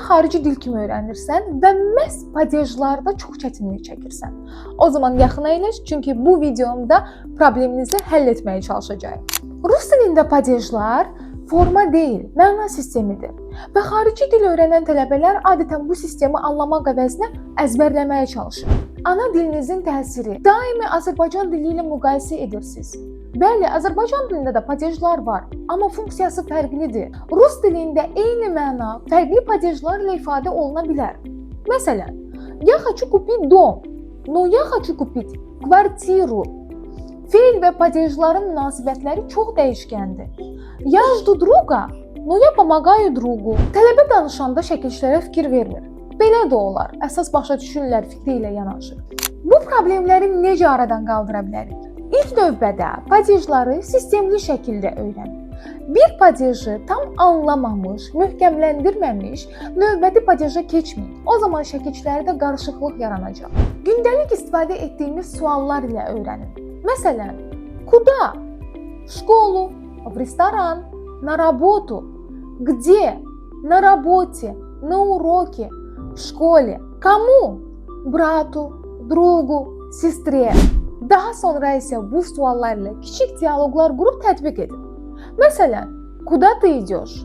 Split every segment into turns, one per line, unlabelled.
xarici dil kimi öyrənirsən və məhz padejlarda çox çətinlik çəkirsən. O zaman yaxın əyləş, çünki bu videomda probleminizi həll etməyə çalışacağam. Rus dilində padejlar forma deyil, məna sistemidir və xarici dil öyrənən tələbələr adətən bu sistemi anlamaq əvəzinə əzbərləməyə çalışır. Ana dilinizin təsiri daimi Azərbaycan dili ilə müqayisə edirsiniz. Bəli, Azərbaycan dilində də padejlar var, amma funksiyası fərqlidir. Rus dilində eyni məna fərqli padejlarla ifadə oluna bilər. Məsələn, я хочу купить дом, но я хочу купить квартиру. Feil və padejların münasibətləri çox dəyişkəndir. Я жду друга, но я помогаю другу. Tələbə danışanda şəkilçilərə fikir vermir. Belə də olar, əsas başa düşürlər fikri ilə yanaşır. Bu problemləri necə aradan qaldıra bilərik? İlk növbədə padejları sistemli şəkildə öyrənin. Bir padeji tam anlamamış, möhkəmləndirməmiş, növbəti padeja keçməyin. O zaman şəkilçilərdə qarışıqlıq yaranacaq. Gündəlik istifadə etdiyimiz suallar ilə öyrənin. Məsələn, куда? В школу, в ресторан, на работу. Где? На работе, на уроке, в школе. Кому? Брату, другу, sestre. Daha sonra isə bu suallarla kiçik dialoqlar qurub tətbiq edin. Məsələn, куда ты идешь?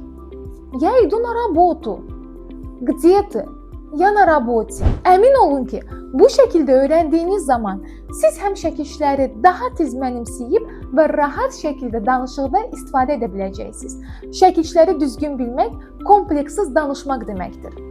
Я иду на работу. Где ты? Я на работе. Əmin olun ki, bu şəkildə öyrəndiyiniz zaman siz həm şəkilçiləri daha tez mənimsəyib və rahat şəkildə danışıqda istifadə edə biləcəksiniz. Şəkilçiləri düzgün bilmək, kompleksiz danışmaq deməkdir.